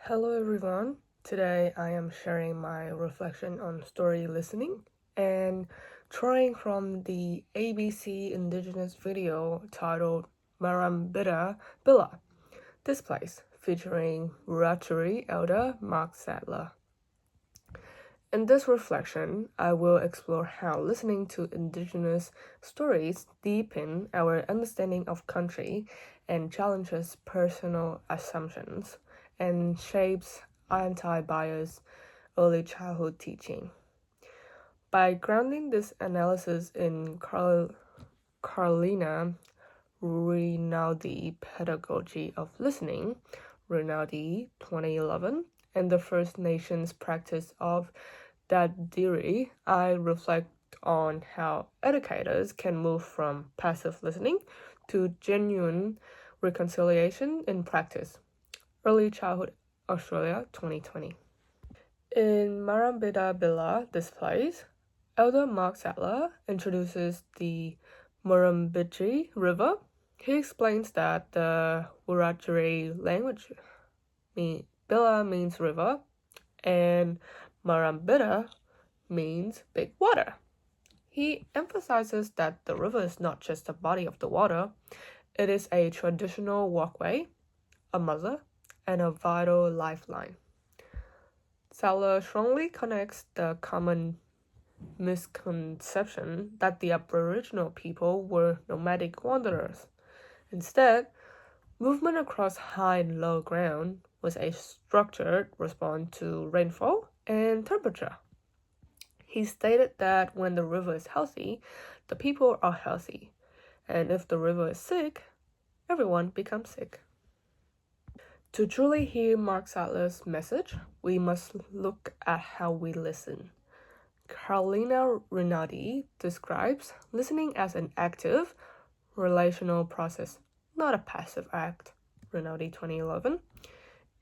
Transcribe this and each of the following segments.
Hello everyone. Today I am sharing my reflection on story listening and trying from the ABC Indigenous video titled Marambida Bila, this place featuring Wiradjuri elder Mark Sadler. In this reflection, I will explore how listening to Indigenous stories deepen our understanding of country and challenges personal assumptions and shapes anti-bias early childhood teaching. By grounding this analysis in Carolina Rinaldi Pedagogy of Listening, Rinaldi 2011, and the First Nations practice of that theory, I reflect on how educators can move from passive listening to genuine reconciliation in practice. Early Childhood Australia 2020. In Marambida Bila displays, Elder Mark Sadler introduces the Murrumbidgee River. He explains that the Wiradjuri language Bila means river and Marambida means big water. He emphasizes that the river is not just a body of the water, it is a traditional walkway, a mother, and a vital lifeline. Sadler strongly connects the common misconception that the Aboriginal people were nomadic wanderers. Instead, movement across high and low ground was a structured response to rainfall and temperature. He stated that when the river is healthy, the people are healthy, and if the river is sick, everyone becomes sick. To truly hear Mark Sadler's message, we must look at how we listen. Carolina Rinaldi describes listening as an active, relational process, not a passive act. Rinaldi 2011.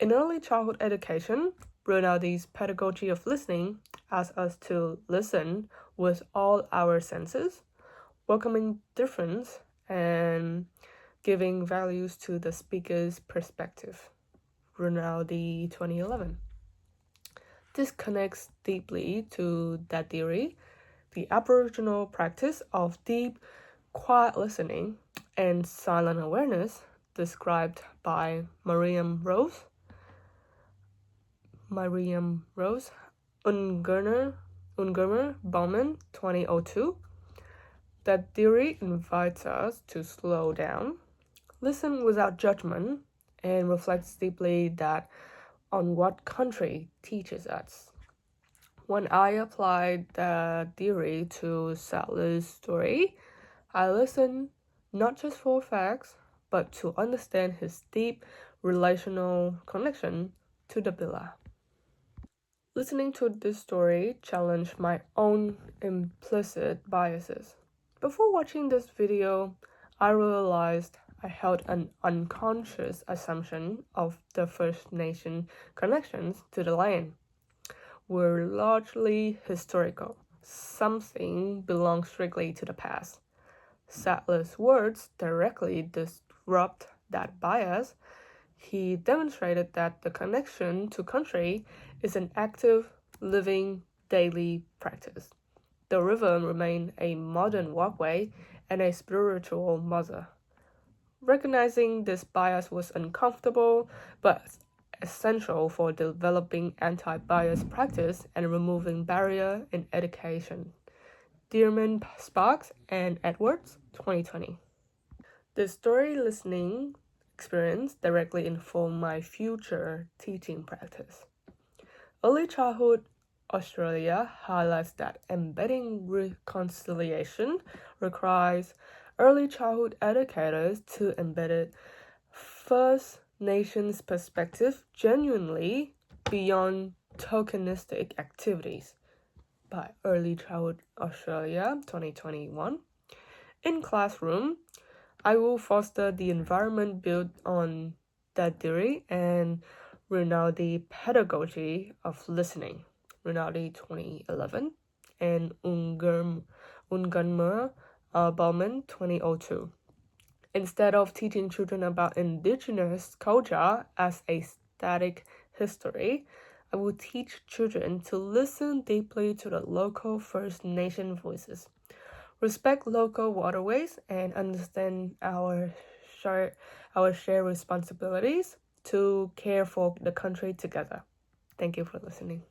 In early childhood education, Rinaldi's pedagogy of listening asks us to listen with all our senses, welcoming difference and giving values to the speaker's perspective. Rinaldi 2011. This connects deeply to that theory, the Aboriginal practice of deep, quiet listening and silent awareness described by Miriam Rose, Ungermer, Bauman, 2002. That theory invites us to slow down, listen without judgment, and reflects deeply that on what country teaches us. When I applied the theory to Sadler's story, I listened not just for facts, but to understand his deep relational connection to the Bila. Listening to this story challenged my own implicit biases. Before watching this video, I realized I held an unconscious assumption of the First Nation connections to the land were largely historical. Something belongs strictly to the past. Sadler's words directly disrupt that bias. He demonstrated that the connection to country is an active, living, daily practice. The river remained a modern walkway and a spiritual mother. Recognizing this bias was uncomfortable, but essential for developing anti-bias practice and removing barrier in education. Dearman Sparks and Edwards, 2020. The story listening experience directly informed my future teaching practice. Early childhood Australia highlights that embedding reconciliation requires early childhood educators to embed First Nations perspective genuinely beyond tokenistic activities. By Early Childhood Australia 2021. In classroom, I will foster the environment built on that theory and Rinaldi pedagogy of listening, Rinaldi 2011, and Unganmer Bauman 2002. Instead of teaching children about Indigenous culture as a static history, I will teach children to listen deeply to the local First Nation voices, respect local waterways, and understand our shared responsibilities to care for the country together. Thank you for listening.